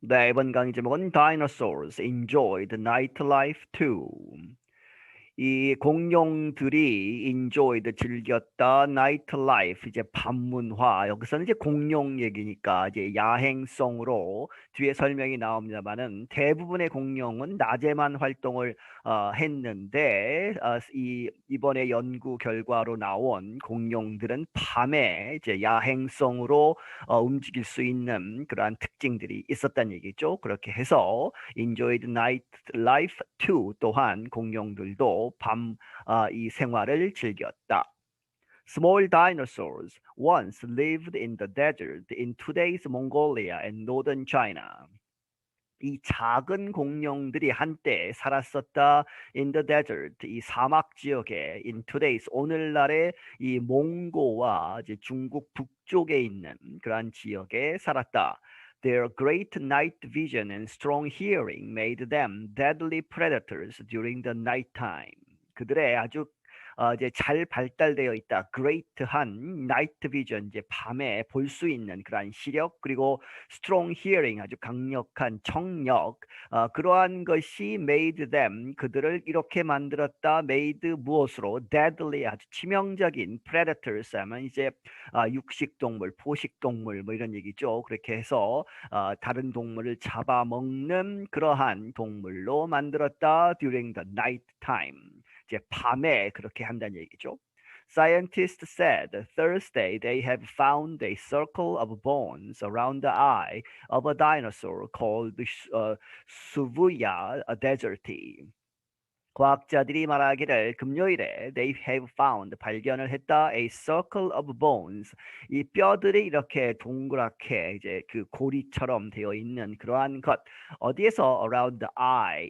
네, 이번 강의 제목은 Dinosaurs enjoyed nightlife too. 이 공룡들이 enjoyed 즐겼다 nightlife 이제 밤문화 여기서는 이제 공룡 얘기니까 이제 야행성으로 뒤에 설명이 나옵니다만은 대부분의 공룡은 낮에만 활동을 했는데 이번에 연구 결과로 나온 공룡들은 밤에 이제 야행성으로 움직일 수 있는 그러한 특징들이 있었다는 얘기죠. 그렇게 해서 enjoyed night life too 또한 공룡들도 이 생활을 즐겼다. Small dinosaurs once lived in the desert in today's Mongolia and northern China. 이 작은 공룡들이 한때 살았었다. In the desert, 이 사막 지역에, in today's, 오늘날의 이 몽고와 이제 중국 북쪽에 있는 그러한 지역에 살았다. Their great night vision and strong hearing made them deadly predators during the night time. 그들의 아주 이제 잘 발달되어 있다. great한 night vision, 이제 밤에 볼 수 있는 그러한 시력, 그리고 strong hearing, 아주 강력한 청력, 그러한 것이 made them, 그들을 이렇게 만들었다. made 무엇으로? deadly, 아주 치명적인 predators 하면 이제 육식 동물, 포식 동물 뭐 이런 얘기죠. 그렇게 해서 다른 동물을 잡아먹는 그러한 동물로 만들었다. during the night time. 이제 밤에 그렇게 한다는 얘기죠. Scientists said Thursday they have found a circle of bones around the eye of a dinosaur called Suvuya deserti. 과학자들이 말하기를 금요일에 they have found 발견을 했다 a circle of bones 이 뼈들이 이렇게 동그랗게 이제 그 고리처럼 되어 있는 그러한 것 어디에서 around the eye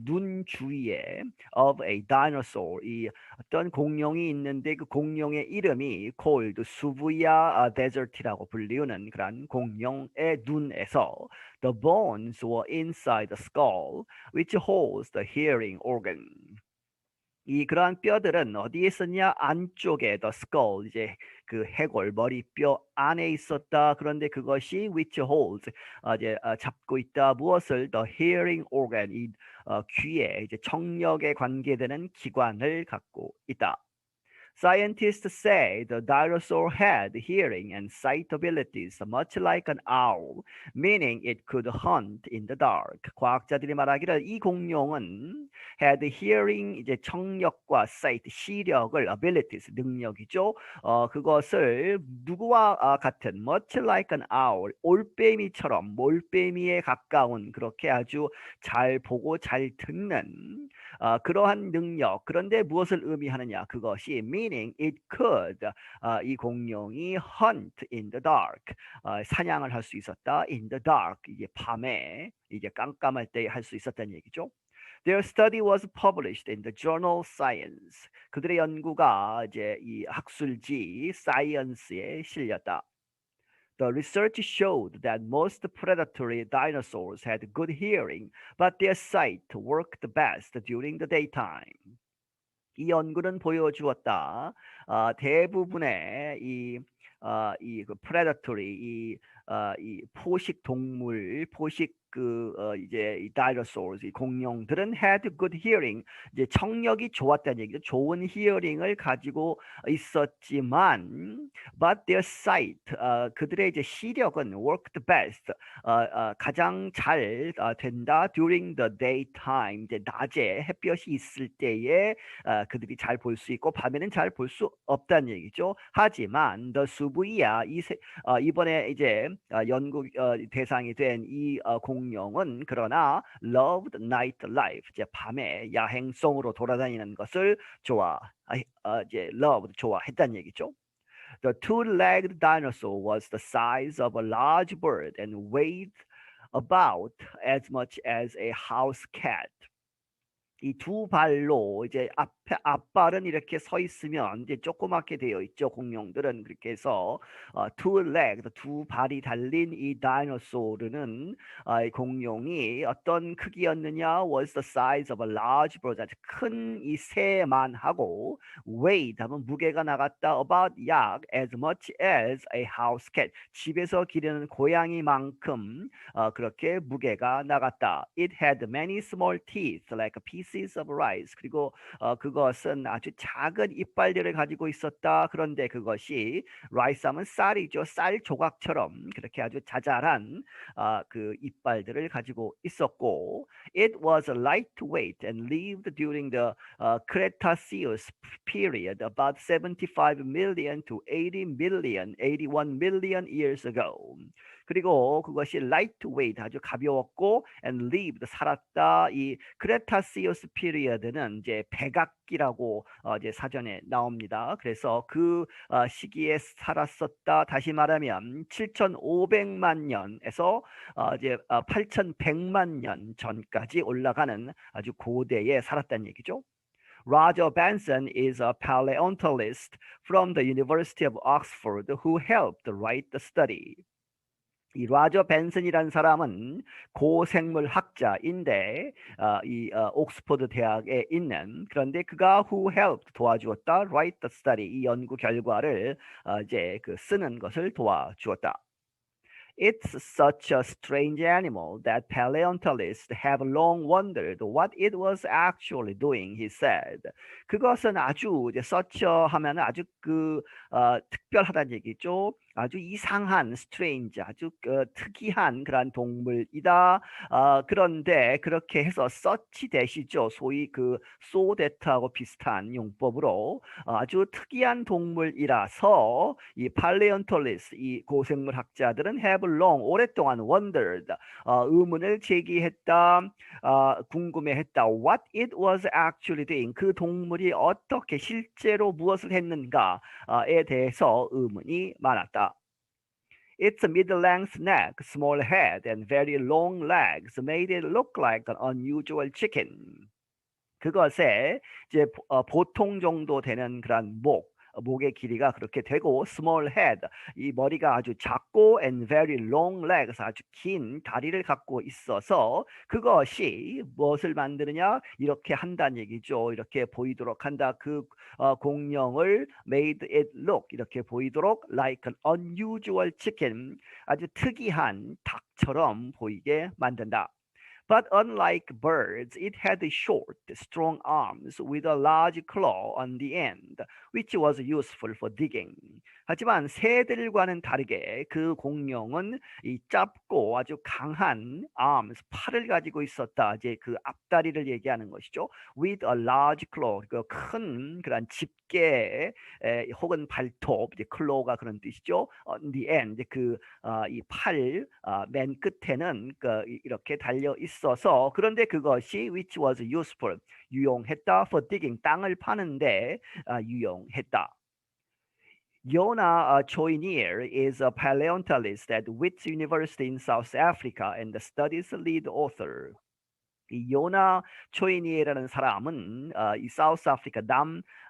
눈 주위에 of a dinosaur 이 어떤 공룡이 있는데 그 공룡의 이름이 called 수부야 데저트라고 불리우는 그러한 공룡의 눈에서 the bones were inside the skull which holds the hearing organ. 이 그러한 뼈들은 어디에 있었냐? 안쪽에 the skull 이제 그 해골 머리뼈 안에 있었다. 그런데 그것이 which holds 이제 잡고 있다. 무엇을? the hearing organ 이 귀에 이제 청력에 관계되는 기관을 갖고 있다. Scientists say the dinosaur had hearing and sight abilities much like an owl, meaning it could hunt in the dark. 과학자들이 말하기를 이 공룡은 had hearing 이제 청력과 sight 시력을 abilities 능력이죠. 그것을 누구와 같은 much like an owl 올빼미처럼 몰빼미에 가까운 그렇게 아주 잘 보고 잘 듣는 그러한 능력. 그런데 무엇을 의미하느냐? 그것이 meaning it could 이 공룡이 hunt in the dark 사냥을 할 수 있었다. in the dark 이게 밤에 이게 깜깜할 때 할 수 있었다는 얘기죠. Their study was published in the journal Science. 그들의 연구가 이제 이 학술지 Science에 실렸다. The research showed that most predatory dinosaurs had good hearing, but their sight worked best during the daytime. 이 연구는 보여주었다. 대부분의 그 predatory 이 포식 동물 포식 이제 이 dinosaurs 이 공룡들은 had good hearing 이제 청력이 좋았다는 얘기죠. 좋은 히어링을 가지고 있었지만 but their sight 그들의 이제 시력은 worked best 가장 잘 된다 during the daytime 이제 낮에 햇볕이 있을 때에 그들이 잘 볼 수 있고 밤에는 잘 볼 수 없다는 얘기죠. 하지만 the 수부이야 이번에 이제 연구 대상이 된 이 공룡은 그러나 loved nightlife 이제 밤에 야행성으로 돌아다니는 것을 이제 loved 좋아했다는 얘기죠. The two-legged dinosaur was the size of a large bird and weighed about as much as a house cat. 이 두 발로 이제 앞에 앞발은 이렇게 서 있으면 이제 조그맣게 되어 있죠. 공룡들은 그렇게 해서 two legs 두 발이 달린 이 다이노소르는 이 공룡이 어떤 크기였느냐 was the size of a large bird 아주 큰 이 새만 하고 weighed 하면 무게가 나갔다 about 약 as much as a house cat 집에서 기르는 고양이만큼 그렇게 무게가 나갔다. It had many small teeth like pieces of rice. 그리고 그것은 아주 작은 이빨들을 가지고 있었다. 그런데 그것이 rice 하면 쌀이죠. 쌀 조각처럼 그렇게 아주 자잘한 그 이빨들을 가지고 있었고 It was lightweight and lived during the Cretaceous period about 75 million to 80 million, 81 million years ago. 그리고 그것이 lightweight 아주 가벼웠고 and lived 살았다. 이 크레타시우스 피리어드는 이제 백악기라고 이제 사전에 나옵니다. 그래서 그 시기에 살았었다. 다시 말하면 7,500만 년에서 이제 8,100만 년 전까지 올라가는 아주 고대에 살았다는 얘기죠. Roger Benson is a paleontologist from the University of Oxford who helped write the study. 이 라저 벤슨이라는 사람은 고생물 학자인데 이 옥스퍼드 대학에 있는 그런데 그가 who helped 도와주었다 write the study 이 연구 결과를 이제 그 쓰는 것을 도와주었다. It's such a strange animal that paleontologists have long wondered what it was actually doing, he said. 그것은 아주 이제 such 하면 아주 특별하다는 얘기죠. 아주 이상한, strange, 아주 특이한 그런 동물이다. 그런데 그렇게 해서 such 대시죠. 소위 그 so that하고 비슷한 용법으로 아주 특이한 동물이라서 이 paleontologists, 이 고생물 학자들은 have long, 오랫동안 wondered, 의문을 제기했다, 궁금해했다. What it was actually doing, 그 동물이 어떻게 실제로 무엇을 했는가에 대해서 의문이 많았다. Its middle-length neck, small head, and very long legs made it look like an unusual chicken. 그것에 이제 보통 정도 되는 그런 목의 길이가 그렇게 되고 small head 이 머리가 아주 작고 and very long legs 아주 긴 다리를 갖고 있어서 그것이 무엇을 만드느냐 이렇게 한다는 얘기죠. 이렇게 보이도록 한다. 그 공룡을 made it look 이렇게 보이도록 like an unusual chicken 아주 특이한 닭처럼 보이게 만든다. But unlike birds, it had short, strong arms with a large claw on the end, which was useful for digging. 하지만 새들과는 다르게 그 공룡은 이 짧고 아주 강한 arms, 팔을 가지고 있었다. 이제 그 앞다리를 얘기하는 것이죠. With a large claw, 그 큰 그런 집게 혹은 발톱, 이제 claw가 그런 뜻이죠. On the end, 이 팔 맨 끝에는 이렇게 달려 있어서 그런데 그것이 which was useful 유용했다 for digging 땅을 파는데 유용했다. Yona Choinier is a paleontologist at Wits University in South Africa and the study's lead author. 이 요나 초이니에라는 사람은 이 사우스 아프리카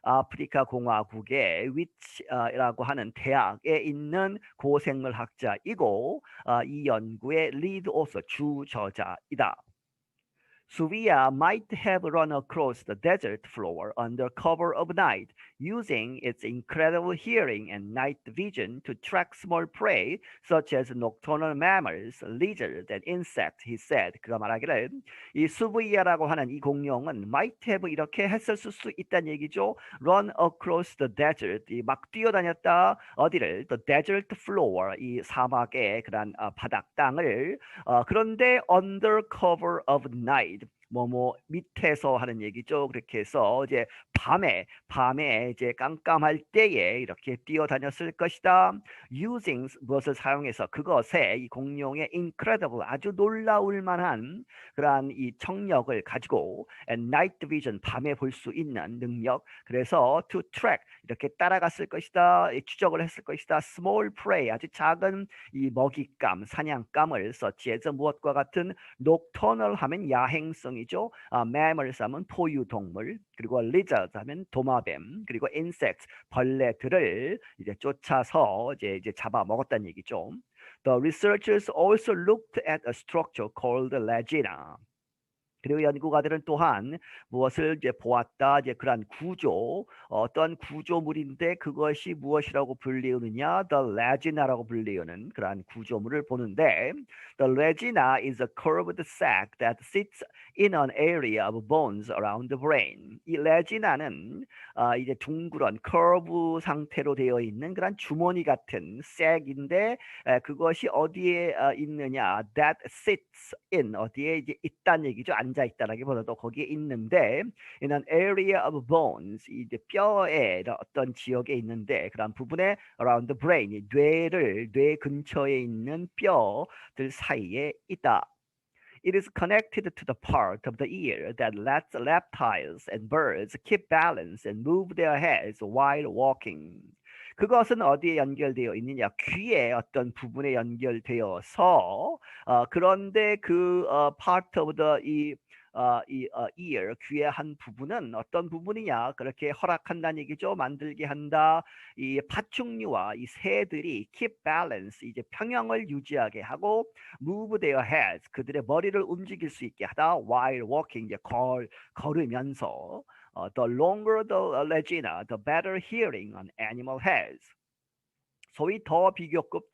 남아프리카 공화국의 위치라고 하는 대학에 있는 고생물 학자이고 이 연구의 리드 오서 주저자이다. Suvia might have run across the desert floor under cover of night, using its incredible hearing and night vision to track small prey such as nocturnal mammals, lizards, and insects, he said. 그가 말하기를 이 수브이아라고 하는 이 공룡은 might have 이렇게 했을 수 있다는 얘기죠. Run across the desert, 막 뛰어다녔다. 어디를? The desert floor, 이 사막의 그런 바닥 땅을 그런데 under cover of night 뭐뭐 밑에서 하는 얘기죠. 그렇게 해서 이제 밤에 이제 깜깜할 때에 이렇게 뛰어다녔을 것이다. using 무엇을 사용해서 그것에 이 공룡의 incredible 아주 놀라울 만한 그러한 이 청력을 가지고 and night vision 밤에 볼 수 있는 능력 그래서 to track 이렇게 따라갔을 것이다. 추적을 했을 것이다. small prey 아주 작은 이 먹잇감 사냥감을 such as 무엇과 같은 nocturnal 하면 야행성이 파충류이죠. mammals 하면 포유동물, 그리고 lizards 하면 도마뱀, 그리고 insects 벌레들을 이제 쫓아서 이제 잡아 먹었다는 얘기죠. The researchers also looked at a structure called legina. 그리고 연구가들은 또한 무엇을 이제 보았다. 이제 그러한 구조, 어떤 구조물인데 그것이 무엇이라고 불리우느냐? The legina라고 불리우는 그러한 구조물을 보는데, the legina is a curved sac that sits in an area of bones around the brain. 이 legina는 이제 둥그런 커브 상태로 되어 있는 그런 주머니 같은 색인데, 그것이 어디에 있느냐? That sits in, 어디에 이제 있다는 얘기죠. 앉아 있다라기보다도 거기에 있는데, in an area of bones, 이제 뼈의 어떤 지역에 있는데, 그런 부분에 around the brain, 뇌 근처에 있는 뼈들 사이에 있다. It is connected to the part of the ear that lets reptiles and birds keep balance and move their heads while walking. 그것은 어디에 연결되어 있느냐? 귀의 어떤 부분에 연결되어서 그런데 그 part of the ear, 귀의 한 부분은 어떤 부분이냐? 그렇게 허락한다는 얘기죠. 만들게 한다. 이 파충류와 이 새들이 keep balance, 이제 평형을 유지하게 하고 move their heads, 그들의 머리를 움직일 수 있게 하다. while walking, 이제 걸으면서. The longer the legina, the better hearing an animal has. 소위 더 비교급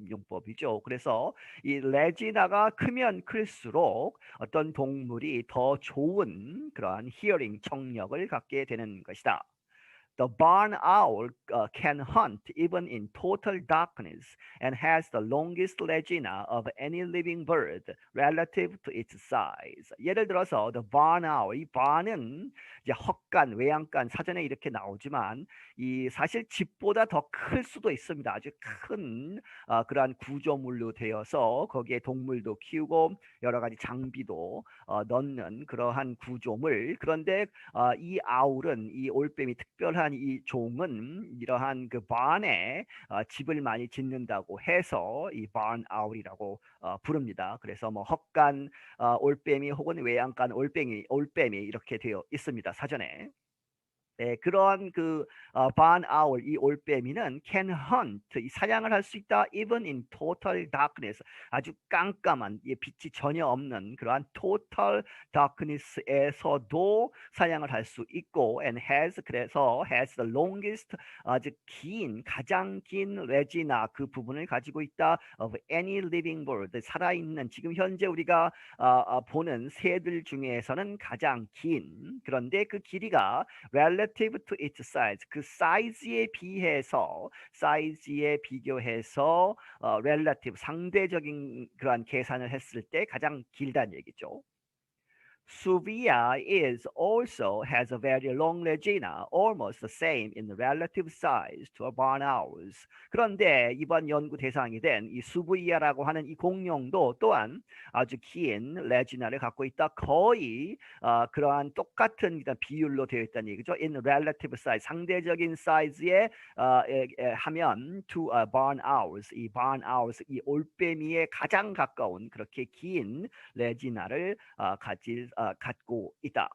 용법이죠. 그래서 이 레지나가 크면 클수록 어떤 동물이 더 좋은 그러한 히어링 청력을 갖게 되는 것이다. The barn owl can hunt even in total darkness and has the longest legina of any living bird relative to its size. 예를 들어서 the barn owl, 이 barn은 이제 헛간, 외양간 사전에 이렇게 나오지만 이 사실 집보다 더 클 수도 있습니다. 아주 큰 그러한 구조물로 되어서 거기에 동물도 키우고 여러 가지 장비도 넣는 그러한 구조물. 그런데 이 아울은, 이 올빼미 특별한 이 종은 이러한 그 barn에 집을 많이 짓는다고 해서 이 barn owl이라고 부릅니다. 그래서 뭐 헛간 올빼미 혹은 외양간 올빼미 이렇게 되어 있습니다. 사전에. 네, 그러한 그 barn owl, 이 올빼미는 can hunt, 이 사냥을 할 수 있다. even in total darkness, 아주 깜깜한, 빛이 전혀 없는 그러한 total darkness에서도 사냥을 할 수 있고, and 그래서 has the longest, 아주 가장 긴 레지나, 그 부분을 가지고 있다. of any living bird, 살아있는 지금 현재 우리가 보는 새들 중에서는 가장 긴, 그런데 그 길이가 relative to its size, 그 사이즈에 비교해서 relative, 상대적인 그러한 계산을 했을 때 가장 길다는 얘기죠. Suvia has a very long legina, almost the same in relative size to a barn owl's. 그런데 이번 연구 대상이 된 이 수브이아라고 하는 이 공룡도 또한 아주 긴 레지나를 갖고 있다. 거의 그러한 똑같은 비율로 되어 있다는 얘기죠. In relative size, 상대적인 사이즈에 하면 to a barn owls, 이 barn owls, 이 올빼미에 가장 가까운 그렇게 긴 레지나를 갖고 있다.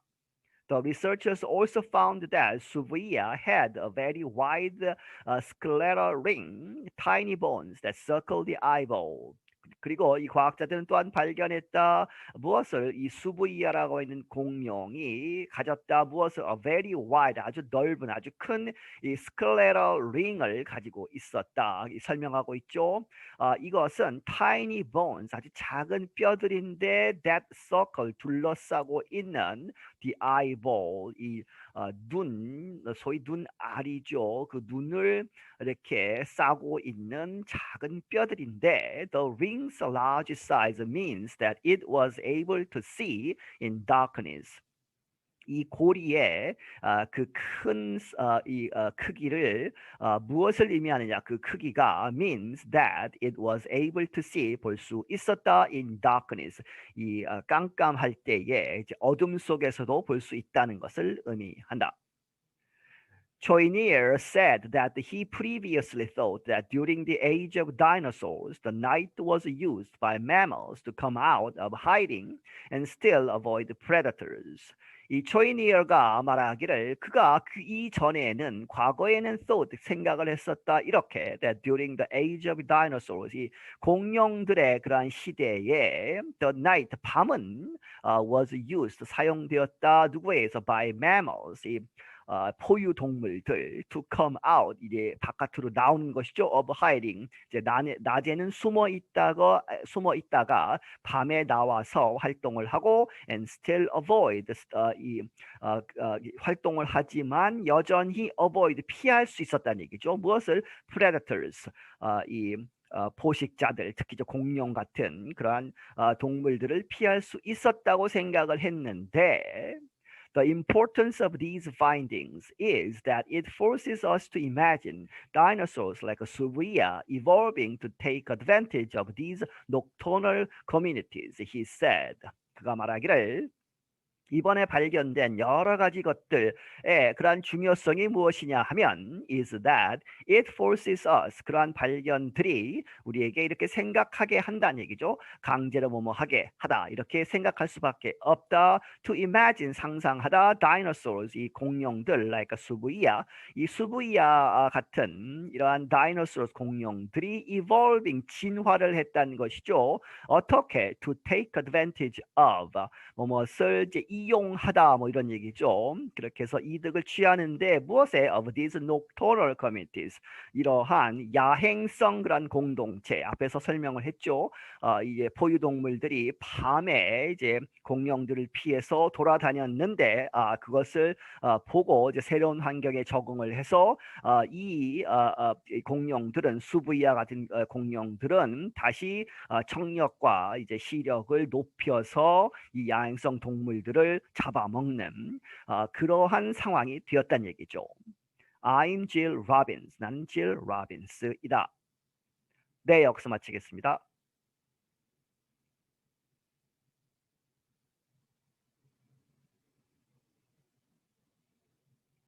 The researchers also found that Suvia had a very wide scleral ring, tiny bones that circle the eyeball. 그리고 이 과학자들은 또한 발견했다. 무엇을? 이 수브이아라고 있는 공룡이 가졌다. 무엇을? A very wide, 아주 넓은, 아주 큰 이 scleral ring을 가지고 있었다. 설명하고 있죠. 이것은 tiny bones, 아주 작은 뼈들인데 that circle, 둘러싸고 있는 the eyeball, 이 소위 눈알이죠. 그 눈을 이렇게 싸고 있는 작은 뼈들인데, the ring's large size means that it was able to see in darkness. 이 고리의 그 큰 크기를 무엇을 의미하느냐? 그 크기가 means that it was able to see, 볼 수 있었다. in darkness, 이 깜깜할 때에 이제 어둠 속에서도 볼 수 있다는 것을 의미한다. Choinier said that he previously thought that during the age of dinosaurs, the night was used by mammals to come out of hiding and still avoid predators. 이 초이니어가 말하기를 그가 그 이전에는 과거에는 thought 생각을 했었다 이렇게 that during the age of dinosaurs 이 공룡들의 그러한 시대에 the night 밤은 was used 사용되었다 누구에서 by mammals 이 포유 동물들 to come out 이제 바깥으로 나오는 것이죠. of hiding 이제 낮에는 숨어 있다가 밤에 나와서 활동을 하고 and still avoid 활동을 하지만 여전히 avoid 피할 수 있었다는 얘기죠. 무엇을 predators 포식자들 특히 공룡 같은 그러한 동물들을 피할 수 있었다고 생각을 했는데 The importance of these findings is that it forces us to imagine dinosaurs like Suria evolving to take advantage of these nocturnal communities, he said. 그가 말하기를 이번에 발견된 여러 가지 것들의 그러한 중요성이 무엇이냐 하면 is that it forces us 그러한 발견들이 우리에게 이렇게 생각하게 한다는 얘기죠. 강제로 뭐뭐하게 하다 이렇게 생각할 수밖에 없다. To imagine 상상하다 dinosaurs 이 공룡들 like 수부이야 이 수부이야 같은 이러한 dinosaurs 공룡들이 evolving 진화를 했다는 것이죠. 어떻게 to take advantage of 뭐뭐을 이제 이용하다 뭐 이런 얘기죠. 그렇게 해서 이득을 취하는데 무엇에 of these nocturnal communities 이러한 야행성 그런 공동체 앞에서 설명을 했죠. 이제 포유동물들이 밤에 이제 공룡들을 피해서 돌아다녔는데 그것을 보고 이제 새로운 환경에 적응을 해서 이 공룡들은 수부이와 같은 공룡들은 다시 청력과 이제 시력을 높여서 이 야행성 동물들을 잡아먹는 그러한 상황이 되었다는 얘기죠. I'm Jill Robbins. 나는 Jill Robbins이다. 네, 여기서 마치겠습니다.